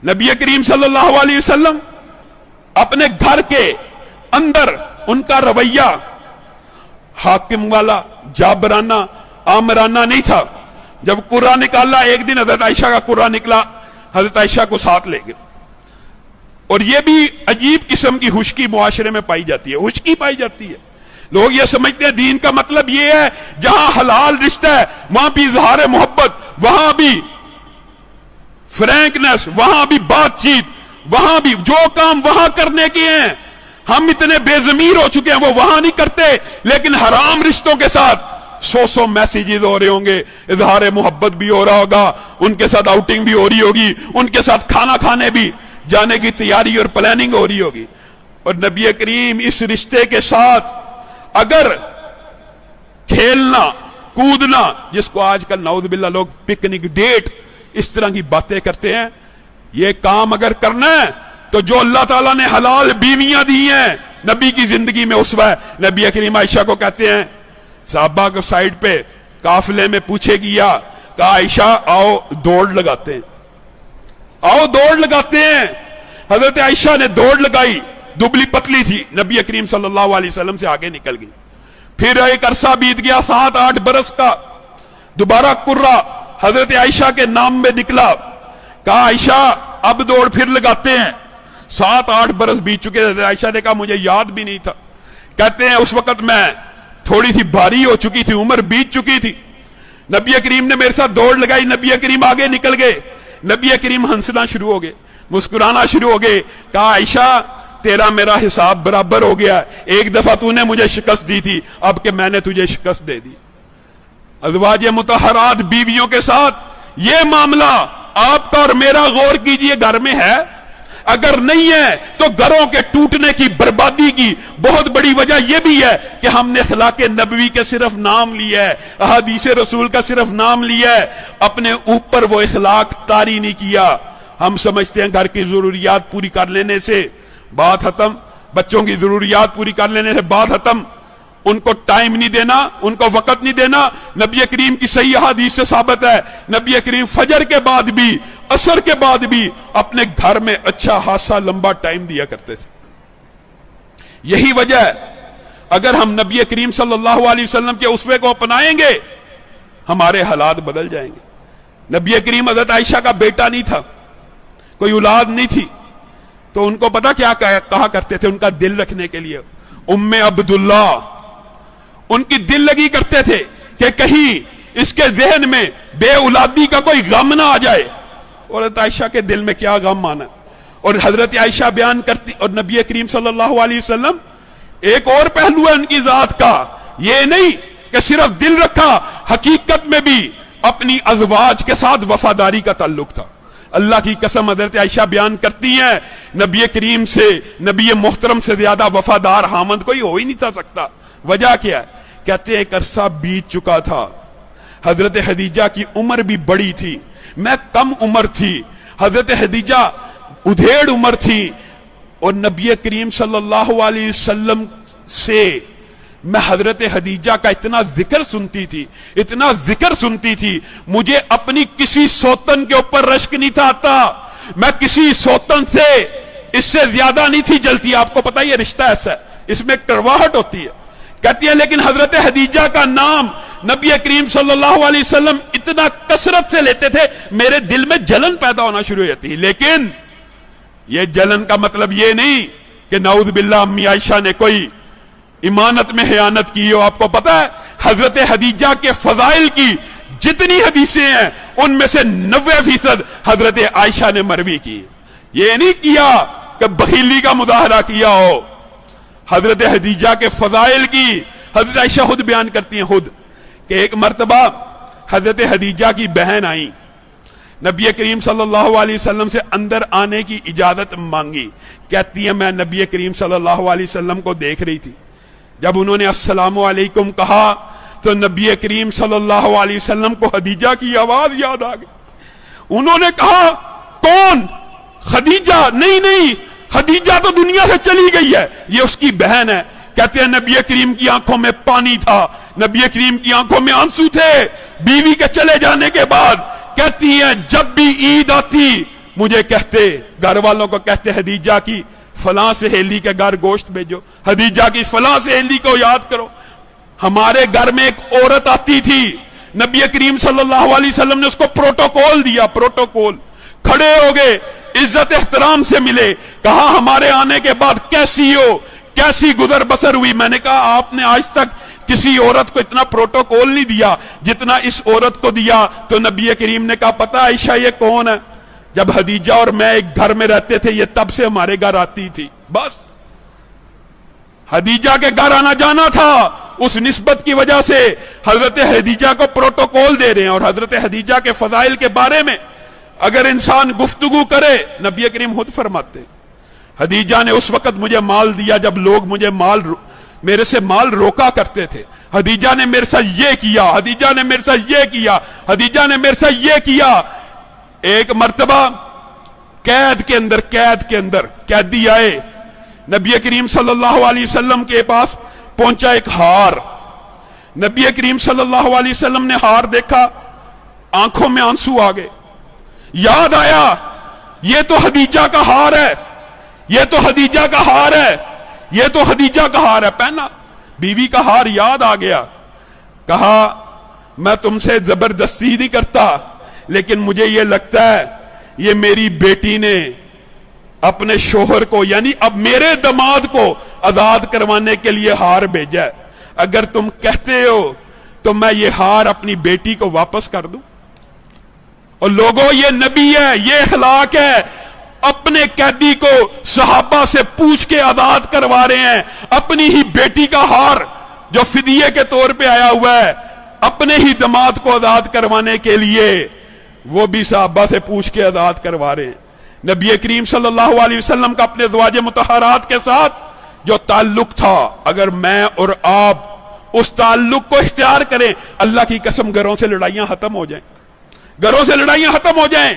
नबी करीम सल्लल्लाहु अलैहि वसल्लम अपने घर के अंदर उनका रवैया हाकिम वाला, जाबराना, आमराना नहीं था। जब कुर्रा निकाला, एक दिन हजरत आयशा का कुर्रा निकला, हजरत आयशा को साथ ले गए। और यह भी अजीब किस्म की हुश्की मुआशरे में पाई जाती है, हुश्की पाई जाती है। लोग ये समझते हैं दीन का मतलब ये है जहां हलाल रिश्ता है वहां भी इजहार मोहब्बत, वहां भी फ्रैंकनेस, वहां भी बातचीत, वहां भी जो काम वहां करने के हैं। हम इतने बेजमीर हो चुके हैं वो वहां नहीं करते, लेकिन हराम रिश्तों के साथ 100 मैसेजेस हो रहे होंगे, इजहार मोहब्बत भी हो रहा होगा, उनके साथ आउटिंग भी हो रही होगी, उनके साथ खाना खाने भी जाने की तैयारी और प्लानिंग हो रही होगी। और नबी करीम इस रिश्ते के साथ अगर खेलना कूदना, जिसको आजकल नाउज़ बिल्लाह लोग पिकनिक डेट इस तरह की बातें करते हैं, ये काम अगर करना है तो जो अल्लाह ताला ने हलाल बीवियां दी हैं, नबी की जिंदगी में उसवा है। नबी करीम आयशा को कहते हैं, साहबा को साइड पे काफिले में पूछे किया, कहा आयशा आओ दौड़ लगाते हैं, आओ दौड़ लगाते हैं। हजरत आयशा ने दौड़ लगाई, दुबली पतली थी, नबी करीम सल्लल्लाहु अलैहि वसल्लम से आगे निकल गई। फिर एक अरसा बीत गया, 7-8 बरस का, दोबारा कुर्रा हजरत आयशा के नाम में निकला। कहा आयशा अब दौड़ फिर लगाते हैं। 7-8 बरस बीत चुके। हजरत आयशा ने कहा मुझे याद भी नहीं था। कहते हैं उस वक्त मैं थोड़ी सी भारी हो चुकी थी, उम्र बीत चुकी थी। नबी करीम ने मेरे साथ दौड़ लगाई, नबी करीम आगे निकल गए। नबी करीम हंसना शुरू हो गए, मुस्कुराना शुरू हो गए। कहा आयशा तेरा मेरा हिसाब बराबर हो गया, एक दफा तूने मुझे शिकस्त दी थी, अब के मैंने तुझे शिकस्त दे दी। अज़वाज मुतहरात बीवियों के साथ ये मामला आपका और मेरा गौर कीजिए घर में है। अगर नहीं है तो घरों के टूटने की, बर्बादी की बहुत बड़ी वजह यह भी है कि हमने अखलाके नबवी के सिर्फ नाम लिया है, अहादीस रसूल का सिर्फ नाम लिया है, अपने ऊपर वो अखलाक तारी नहीं किया। हम समझते हैं घर की जरूरियात पूरी कर लेने से बात खत्म, बच्चों की जरूरियात पूरी कर लेने से बात खत्म, उनको टाइम नहीं देना, उनको वक्त नहीं देना। नबी करीम की सही हदीस से साबित है, नबी करीम फजर के बाद भी, असर के बाद भी अपने घर में अच्छा खासा लंबा टाइम दिया करते थे। यही वजह है, अगर हम नबी करीम सल्लल्लाहु अलैहि वसल्लम के उसवे को अपनाएंगे हमारे हालात बदल जाएंगे। नबी करीम हज़रत आयशा का बेटा नहीं था, कोई औलाद नहीं थी, तो उनको पता क्या कहा करते थे उनका दिल रखने के लिए, उम्मे अब्दुल्ला। उनकी दिल लगी करते थे कि कहीं इसके जहन में बेऔलादी का कोई गम ना आ जाए। और हज़रत आयशा के दिल में क्या गम आना। और हजरत आयशा बयान करती, और नबी करीम सल्लल्लाहु अलैहि वसल्लम, एक और पहलू है उनकी जात का, ये नहीं कि सिर्फ दिल रखा, हकीकत में भी अपनी अज़वाज के साथ वफादारी का ताल्लुक था। अल्लाह की कसम हजरत आयशा बयान करती हैं, नबी करीम से, नबी मोहतरम से ज्यादा वफादार हामद कोई हो ही नहीं था सकता। वजह क्या है? कहते हैं एक अरसा बीत चुका था, हजरत खदीजा की उम्र भी बड़ी थी, मैं कम उम्र थी, हजरत खदीजा उधेड़ उम्र थी, और नबी करीम सल्लल्लाहु अलैहि वसल्लम से मैं हजरत खदीजा का इतना जिक्र सुनती थी, इतना जिक्र सुनती थी, मुझे अपनी किसी सौतन के ऊपर रश्क नहीं था आता। मैं किसी सौतन से इससे ज्यादा नहीं थी जलती। आपको पता है ये रिश्ता ऐसा है, इसमें कड़वाहट होती है। कहती है लेकिन हजरत खदीजा का नाम नबी करीम सल्लल्लाहु अलैहि वसल्लम इतना कसरत से लेते थे, मेरे दिल में जलन पैदा होना शुरू हो जाती है। लेकिन यह जलन का मतलब यह नहीं कि नाउज़ बिल्लाह अम्मी आयशा ने कोई इमानत में खयानत की हो। आपको पता है हजरत खदीजा के फजाइल की जितनी हदीसें हैं उनमें से 90% हजरत आयशा ने मरवी की। यह नहीं किया कि बखीली का मुजाहरा किया हो। हजरत खदीजा के फजाइल की हजरत आयशा खुद बयान करती हैं खुद कि एक मर्तबा हजरत खदीजा की बहन आई, नबी करीम सल्लल्लाहु अलैहि वसल्लम से अंदर आने की इजाजत मांगी। कहती है मैं नबी करीम सल्लल्लाहु अलैहि वसल्लम को देख रही थी, जब उन्होंने अस्सलामु अलैकुम कहा तो नबी करीम सल्लल्लाहु अलैहि वसल्लम को खदीजा की आवाज याद आ गई। उन्होंने कहा कौन? खदीजा? नहीं नहीं, खदीजा तो दुनिया से चली गई है, ये उसकी बहन है। कहते हैं नबी करीम की आंखों में पानी था, नबी करीम की आंखों में आंसू थे बीवी के चले जाने के बाद। कहती है जब भी ईद आती مجھے کہتے، گھر والوں کو کہتے حدیجہ کی فلاں سہیلی کے گھر گوشت بھیجو، حدیجہ کی فلاں سہیلی کو یاد کرو۔ ہمارے گھر میں ایک عورت آتی تھی، نبی کریم صلی اللہ علیہ وسلم نے اس کو پروٹوکول دیا، پروٹوکول، کھڑے ہو گئے، عزت احترام سے ملے، کہا ہمارے آنے کے بعد کیسی ہو، کیسی گزر بسر ہوئی؟ میں نے کہا آپ نے آج تک کسی عورت کو اتنا پروٹوکول نہیں دیا جتنا اس عورت کو دیا۔ تو نبی کریم نے کہا پتہ عائشہ یہ کون ہے؟ جب حدیجہ اور میں ایک گھر میں رہتے تھے یہ تب سے ہمارے گھر آتی تھی۔ بس حدیجہ کے گھر آنا جانا تھا، اس نسبت کی وجہ سے حضرت حدیجہ کو پروٹوکول دے رہے ہیں۔ اور حضرت حدیجہ کے فضائل کے بارے میں اگر انسان گفتگو کرے، نبی کریم خود فرماتے ہیں حدیجہ نے اس وقت مجھے مال دیا جب لوگ مجھے میرے سے مال روکا کرتے تھے، حدیجہ نے میرے ساتھ یہ کیا، حدیجہ نے میرے ساتھ یہ کیا، حدیجہ نے میرے ساتھ یہ کیا۔ ایک مرتبہ قید کے اندر قیدی آئے، نبی کریم صلی اللہ علیہ وسلم کے پاس پہنچا ایک ہار، نبی کریم صلی اللہ علیہ وسلم نے ہار دیکھا، آنکھوں میں آنسو آ گئے، یاد آیا یہ تو حدیجہ کا ہار ہے، یہ تو حدیجہ کا ہار ہے، یہ تو حدیجہ کا ہار ہے، پہنا بیوی کا ہار یاد آ گیا۔ کہا میں تم سے زبردستی نہیں کرتا، لیکن مجھے یہ لگتا ہے یہ میری بیٹی نے اپنے شوہر کو، یعنی اب میرے داماد کو آزاد کروانے کے لیے ہار بھیجا ہے، اگر تم کہتے ہو تو میں یہ ہار اپنی بیٹی کو واپس کر دوں۔ اور لوگوں یہ نبی ہے، یہ اخلاق ہے، اپنے قیدی کو صحابہ سے پوچھ کے آزاد کروا رہے ہیں، اپنی ہی بیٹی کا ہار جو فدیے کے طور پہ آیا ہوا ہے اپنے ہی داماد کو آزاد کروانے کے لیے وہ بھی صحابہ سے پوچھ کے آزاد کروا رہے ہیں۔ نبی کریم صلی اللہ علیہ وسلم کا اپنے ازواج مطہرات کے ساتھ جو تعلق تھا، اگر میں اور آپ اس تعلق کو اختیار کریں، اللہ کی قسم گھروں سے لڑائیاں ختم ہو جائیں، گھروں سے لڑائیاں ختم ہو جائیں۔